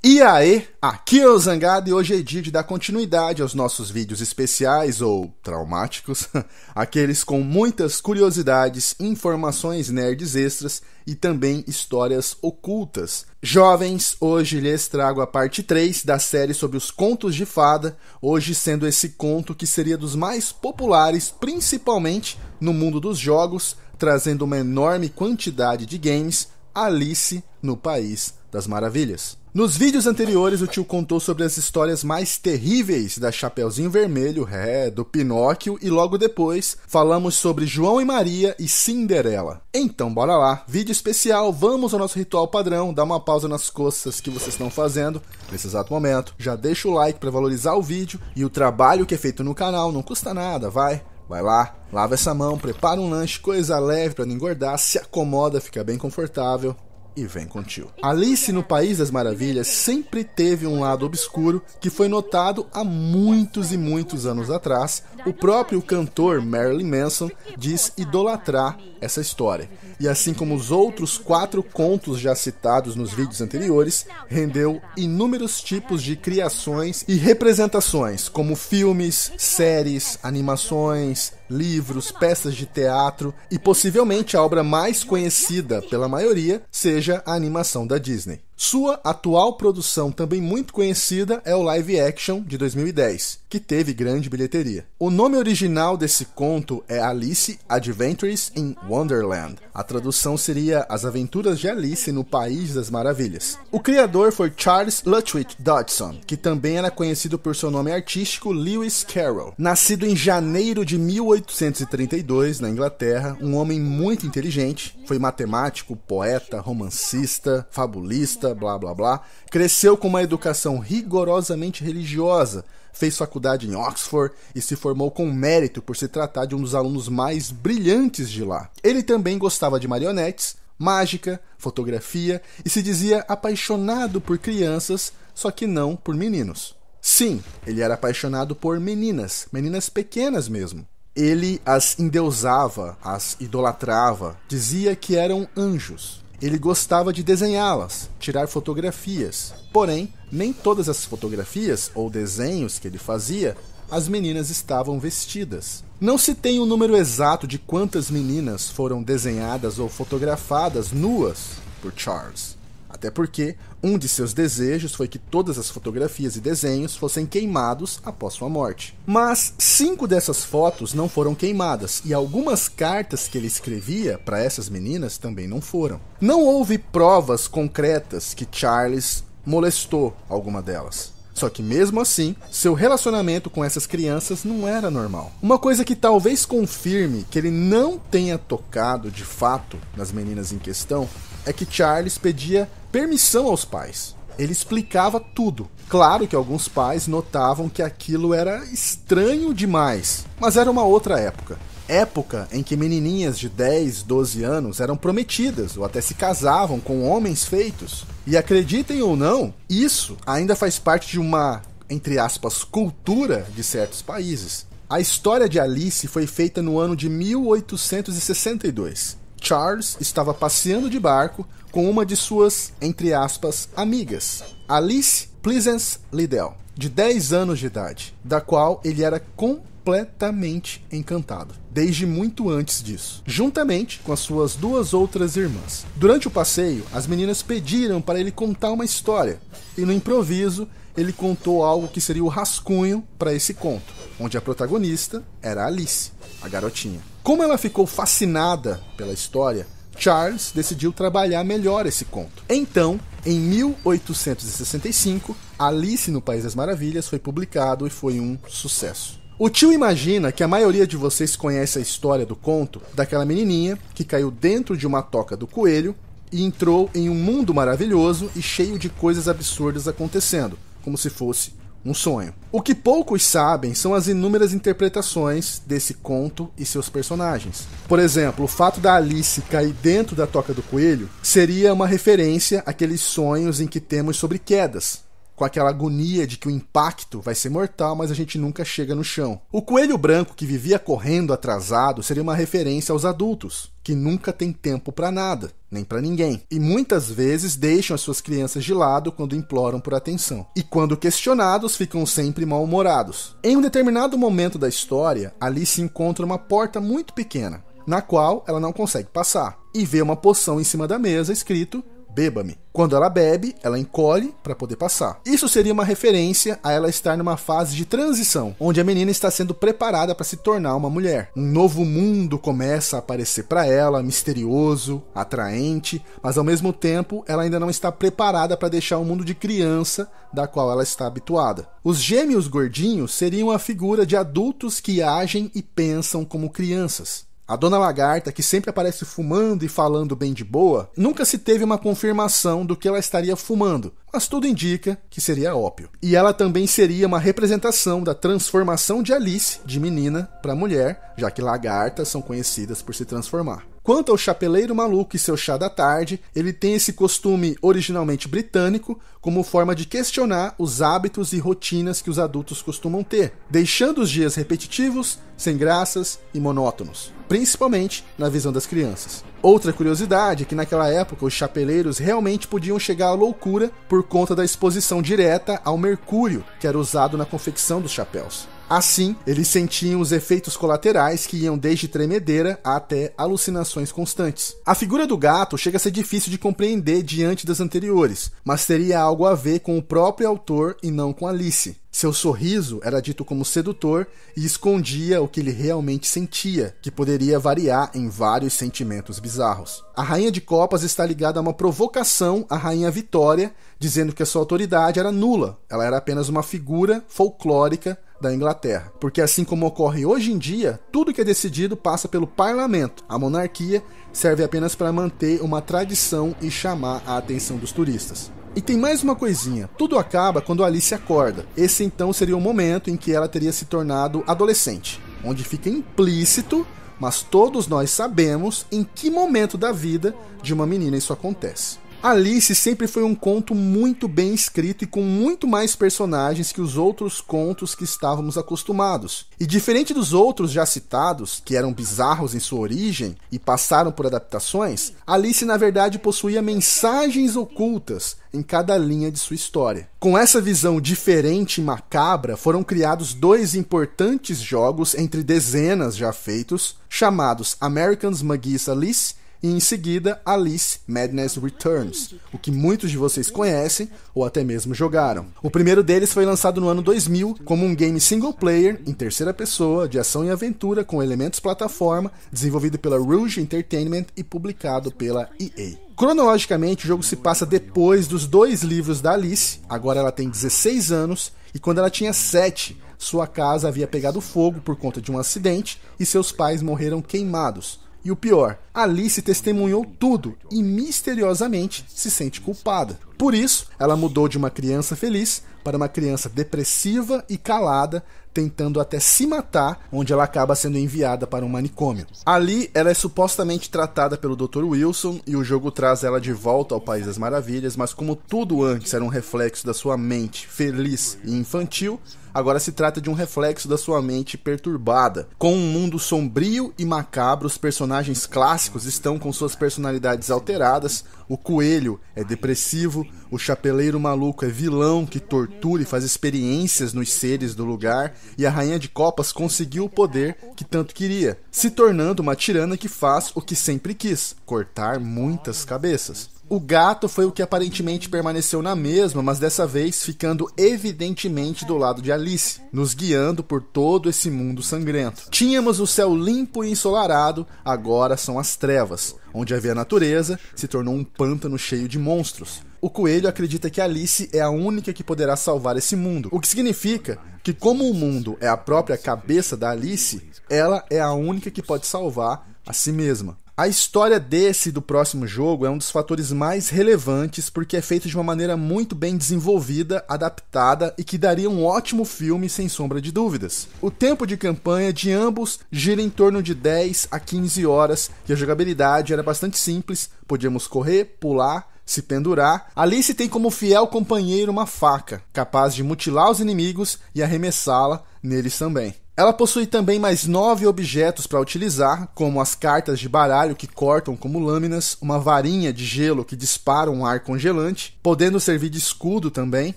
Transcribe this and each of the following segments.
E aí, aqui é o Zangado e hoje é dia de dar continuidade aos nossos vídeos especiais ou traumáticos, aqueles com muitas curiosidades, informações nerds extras e também histórias ocultas. Jovens, hoje lhes trago a parte 3 da série sobre os contos de fada, hoje sendo esse conto que seria dos mais populares, principalmente no mundo dos jogos, trazendo uma enorme quantidade de games, Alice no País das Maravilhas. Nos vídeos anteriores, o tio contou sobre as histórias mais terríveis da Chapeuzinho Vermelho, do Pinóquio, e logo depois falamos sobre João e Maria e Cinderela. Então bora lá, vídeo especial, vamos ao nosso ritual padrão, dá uma pausa nas coisas que vocês estão fazendo nesse exato momento, já deixa o like para valorizar o vídeo e o trabalho que é feito no canal, não custa nada, vai lá, lava essa mão, prepara um lanche, coisa leve para não engordar, se acomoda, fica bem confortável. E vem com o tio. Alice no País das Maravilhas sempre teve um lado obscuro que foi notado há muitos e muitos anos atrás. O próprio cantor Marilyn Manson diz idolatrar essa história. E assim como os outros 4 contos já citados nos vídeos anteriores, rendeu inúmeros tipos de criações e representações, como filmes, séries, animações, livros, peças de teatro e possivelmente a obra mais conhecida pela maioria seja a animação da Disney. Sua atual produção, também muito conhecida, é o live action de 2010, que teve grande bilheteria. O nome original desse conto é Alice Adventures in Wonderland. A tradução seria As Aventuras de Alice no País das Maravilhas. O criador foi Charles Lutwidge Dodgson, que também era conhecido por seu nome artístico Lewis Carroll. Nascido em janeiro de 1832, na Inglaterra, um homem muito inteligente, foi matemático, poeta, romancista, fabulista, blá blá blá, cresceu com uma educação rigorosamente religiosa, fez faculdade em Oxford e se formou com mérito por se tratar de um dos alunos mais brilhantes de lá. Ele também gostava de marionetes, mágica, fotografia e se dizia apaixonado por crianças, só que não por meninos. Sim, ele era apaixonado por meninas pequenas mesmo. Ele as endeusava, as idolatrava, dizia que eram anjos. Ele gostava de desenhá-las, tirar fotografias. Porém, nem todas as fotografias ou desenhos que ele fazia, as meninas estavam vestidas. Não se tem um número exato de quantas meninas foram desenhadas ou fotografadas nuas por Charles. Até porque um de seus desejos foi que todas as fotografias e desenhos fossem queimados após sua morte. Mas 5 dessas fotos não foram queimadas e algumas cartas que ele escrevia para essas meninas também não foram. Não houve provas concretas que Charles molestou alguma delas. Só que mesmo assim, seu relacionamento com essas crianças não era normal. Uma coisa que talvez confirme que ele não tenha tocado de fato nas meninas em questão é que Charles pedia permissão aos pais. Ele explicava tudo. Claro que alguns pais notavam que aquilo era estranho demais, mas era uma outra época. Época em que menininhas de 10, 12 anos eram prometidas ou até se casavam com homens feitos. E acreditem ou não, isso ainda faz parte de uma, entre aspas, cultura de certos países. A história de Alice foi feita no ano de 1862. Charles estava passeando de barco com uma de suas, entre aspas, amigas, Alice Pleasance Liddell, de 10 anos de idade, da qual ele era completamente encantado, desde muito antes disso, juntamente com as suas 2 outras irmãs. Durante o passeio, as meninas pediram para ele contar uma história, e no improviso, ele contou algo que seria o rascunho para esse conto, onde a protagonista era Alice, a garotinha. Como ela ficou fascinada pela história, Charles decidiu trabalhar melhor esse conto. Então, em 1865, Alice no País das Maravilhas foi publicado e foi um sucesso. O tio imagina que a maioria de vocês conhece a história do conto daquela menininha que caiu dentro de uma toca do coelho e entrou em um mundo maravilhoso e cheio de coisas absurdas acontecendo, como se fosse um sonho. O que poucos sabem são as inúmeras interpretações desse conto e seus personagens. Por exemplo, o fato da Alice cair dentro da toca do coelho seria uma referência àqueles sonhos em que temos sobre quedas. com aquela agonia de que o impacto vai ser mortal, mas a gente nunca chega no chão. O coelho branco que vivia correndo atrasado seria uma referência aos adultos, que nunca tem tempo para nada, nem para ninguém, e muitas vezes deixam as suas crianças de lado quando imploram por atenção. E quando questionados, ficam sempre mal-humorados. Em um determinado momento da história, Alice encontra uma porta muito pequena, na qual ela não consegue passar, e vê uma poção em cima da mesa escrito "Beba-me". Quando ela bebe, ela encolhe para poder passar. Isso seria uma referência a ela estar numa fase de transição, onde a menina está sendo preparada para se tornar uma mulher. Um novo mundo começa a aparecer para ela, misterioso, atraente, mas ao mesmo tempo ela ainda não está preparada para deixar o mundo de criança da qual ela está habituada. Os gêmeos gordinhos seriam a figura de adultos que agem e pensam como crianças. A Dona Lagarta, que sempre aparece fumando e falando bem de boa, nunca se teve uma confirmação do que ela estaria fumando, mas tudo indica que seria ópio. E ela também seria uma representação da transformação de Alice, de menina, para mulher, já que lagartas são conhecidas por se transformar. Quanto ao Chapeleiro Maluco e seu chá da tarde, ele tem esse costume originalmente britânico como forma de questionar os hábitos e rotinas que os adultos costumam ter, deixando os dias repetitivos, sem graças e monótonos, principalmente na visão das crianças. Outra curiosidade é que naquela época os chapeleiros realmente podiam chegar à loucura por conta da exposição direta ao mercúrio que era usado na confecção dos chapéus. Assim, eles sentiam os efeitos colaterais que iam desde tremedeira até alucinações constantes. A figura do gato chega a ser difícil de compreender diante das anteriores, mas teria algo a ver com o próprio autor e não com Alice. Seu sorriso era dito como sedutor e escondia o que ele realmente sentia, que poderia variar em vários sentimentos bizarros. A Rainha de Copas está ligada a uma provocação à Rainha Vitória, dizendo que a sua autoridade era nula, ela era apenas uma figura folclórica da Inglaterra. Porque assim como ocorre hoje em dia, tudo que é decidido passa pelo parlamento. A monarquia serve apenas para manter uma tradição e chamar a atenção dos turistas. E tem mais uma coisinha, tudo acaba quando Alice acorda. Esse então seria o momento em que ela teria se tornado adolescente, onde fica implícito, mas todos nós sabemos em que momento da vida de uma menina isso acontece. Alice sempre foi um conto muito bem escrito e com muito mais personagens que os outros contos que estávamos acostumados. E diferente dos outros já citados, que eram bizarros em sua origem e passaram por adaptações, Alice na verdade possuía mensagens ocultas em cada linha de sua história. Com essa visão diferente e macabra, foram criados 2 importantes jogos entre dezenas já feitos, chamados American's McGee's Alice e em seguida Alice Madness Returns, o que muitos de vocês conhecem ou até mesmo jogaram. O primeiro deles foi lançado no ano 2000 como um game single player em terceira pessoa de ação e aventura com elementos plataforma, desenvolvido pela Rouge Entertainment e publicado pela EA. Cronologicamente, o jogo se passa depois dos 2 livros da Alice. Agora ela tem 16 anos e quando ela tinha 7, sua casa havia pegado fogo por conta de um acidente e seus pais morreram queimados. E o pior, Alice testemunhou tudo e misteriosamente se sente culpada. Por isso, ela mudou de uma criança feliz para uma criança depressiva e calada, tentando até se matar, onde ela acaba sendo enviada para um manicômio. Ali, ela é supostamente tratada pelo Dr. Wilson e o jogo traz ela de volta ao País das Maravilhas, mas como tudo antes era um reflexo da sua mente feliz e infantil, agora se trata de um reflexo da sua mente perturbada. Com um mundo sombrio e macabro, os personagens clássicos estão com suas personalidades alteradas. O coelho é depressivo, o chapeleiro maluco é vilão que tortura e faz experiências nos seres do lugar, e a Rainha de Copas conseguiu o poder que tanto queria, se tornando uma tirana que faz o que sempre quis, cortar muitas cabeças. O gato foi o que aparentemente permaneceu na mesma, mas dessa vez ficando evidentemente do lado de Alice, nos guiando por todo esse mundo sangrento. Tínhamos o céu limpo e ensolarado, agora são as trevas, onde havia natureza, se tornou um pântano cheio de monstros. O coelho acredita que Alice é a única que poderá salvar esse mundo, o que significa que como o mundo é a própria cabeça da Alice, ela é a única que pode salvar a si mesma. A história desse e do próximo jogo é um dos fatores mais relevantes porque é feito de uma maneira muito bem desenvolvida, adaptada e que daria um ótimo filme sem sombra de dúvidas. O tempo de campanha de ambos gira em torno de 10 a 15 horas e a jogabilidade era bastante simples, podíamos correr, pular, se pendurar, Alice tem como fiel companheiro uma faca, capaz de mutilar os inimigos e arremessá-la neles também. Ela possui também mais 9 objetos para utilizar, como as cartas de baralho que cortam como lâminas, uma varinha de gelo que dispara um ar congelante, podendo servir de escudo também.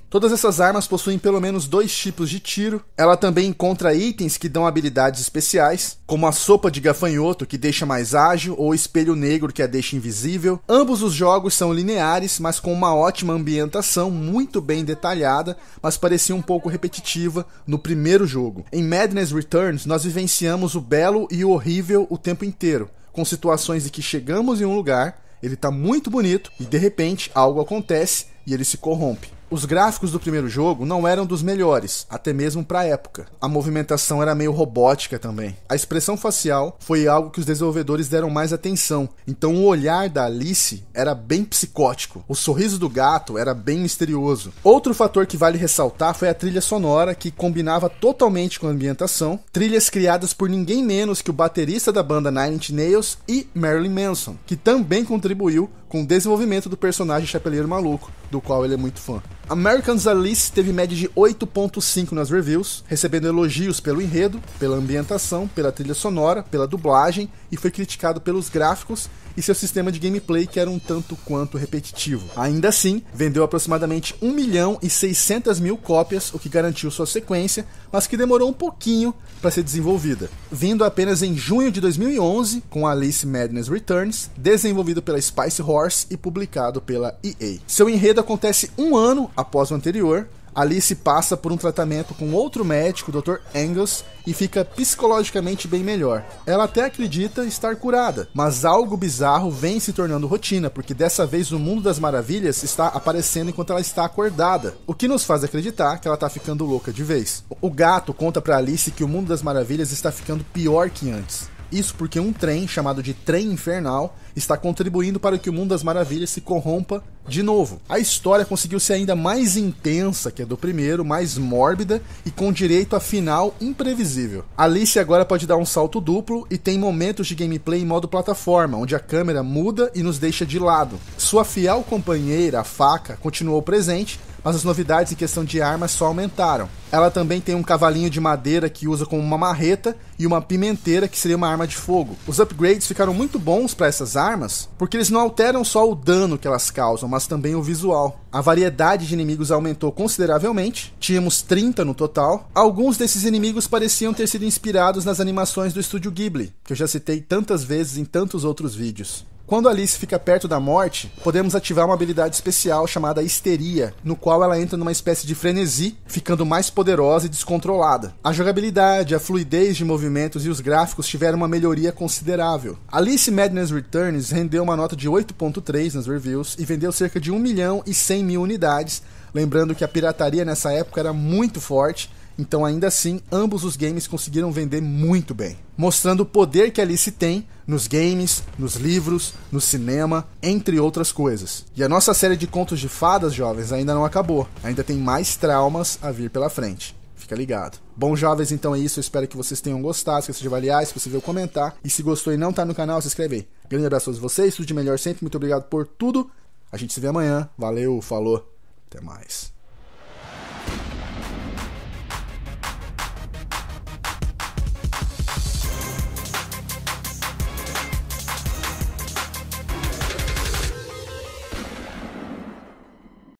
Todas essas armas possuem pelo menos 2 tipos de tiro. Ela também encontra itens que dão habilidades especiais, como a sopa de gafanhoto que deixa mais ágil, ou o espelho negro que a deixa invisível. Ambos os jogos são lineares, mas com uma ótima ambientação, muito bem detalhada, mas parecia um pouco repetitiva no primeiro jogo. Em Madness Returns, nós vivenciamos o belo e o horrível o tempo inteiro, com situações em que chegamos em um lugar, ele está muito bonito e de repente algo acontece e ele se corrompe. Os gráficos do primeiro jogo não eram dos melhores, até mesmo para a época. A movimentação era meio robótica também. A expressão facial foi algo que os desenvolvedores deram mais atenção, então o olhar da Alice era bem psicótico. O sorriso do gato era bem misterioso. Outro fator que vale ressaltar foi a trilha sonora, que combinava totalmente com a ambientação. Trilhas criadas por ninguém menos que o baterista da banda Nine Inch Nails e Marilyn Manson, que também contribuiu com o desenvolvimento do personagem Chapeleiro Maluco, do qual ele é muito fã. American's Alice teve média de 8.5 nas reviews, recebendo elogios pelo enredo, pela ambientação, pela trilha sonora, pela dublagem, e foi criticado pelos gráficos e seu sistema de gameplay, que era um tanto quanto repetitivo. Ainda assim, vendeu aproximadamente 1.600.000 cópias, o que garantiu sua sequência, mas que demorou um pouquinho para ser desenvolvida, vindo apenas em junho de 2011 com Alice Madness Returns, desenvolvido pela Spice Horse e publicado pela EA. Seu enredo acontece um ano após o anterior. Alice passa por um tratamento com outro médico, o Dr. Angus, e fica psicologicamente bem melhor. Ela até acredita estar curada, mas algo bizarro vem se tornando rotina, porque dessa vez o Mundo das Maravilhas está aparecendo enquanto ela está acordada, o que nos faz acreditar que ela está ficando louca de vez. O gato conta para Alice que o Mundo das Maravilhas está ficando pior que antes. Isso porque um trem, chamado de Trem Infernal, está contribuindo para que o Mundo das Maravilhas se corrompa de novo. A história conseguiu ser ainda mais intensa que a do primeiro, mais mórbida e com direito a final imprevisível. Alice agora pode dar um salto duplo e tem momentos de gameplay em modo plataforma, onde a câmera muda e nos deixa de lado. Sua fiel companheira, a faca, continuou presente, mas as novidades em questão de armas só aumentaram. Ela também tem um cavalinho de madeira que usa como uma marreta e uma pimenteira que seria uma arma de fogo. Os upgrades ficaram muito bons para essas armas, porque eles não alteram só o dano que elas causam, mas também o visual. A variedade de inimigos aumentou consideravelmente, tínhamos 30 no total. Alguns desses inimigos pareciam ter sido inspirados nas animações do estúdio Ghibli, que eu já citei tantas vezes em tantos outros vídeos. Quando Alice fica perto da morte, podemos ativar uma habilidade especial chamada Histeria, no qual ela entra numa espécie de frenesi, ficando mais poderosa e descontrolada. A jogabilidade, a fluidez de movimentos e os gráficos tiveram uma melhoria considerável. Alice Madness Returns rendeu uma nota de 8.3 nas reviews e vendeu cerca de 1.100.000 unidades, lembrando que a pirataria nessa época era muito forte. Então, ainda assim, ambos os games conseguiram vender muito bem, mostrando o poder que Alice tem nos games, nos livros, no cinema, entre outras coisas. E a nossa série de contos de fadas, jovens, ainda não acabou. Ainda tem mais traumas a vir pela frente. Fica ligado. Bom, jovens, então é isso. Eu espero que vocês tenham gostado. Esqueça de avaliar, se você viu, comentar. E se gostou e não tá no canal, se inscreve aí. Grande abraço a todos vocês, tudo de melhor sempre. Muito obrigado por tudo. A gente se vê amanhã. Valeu, falou, até mais.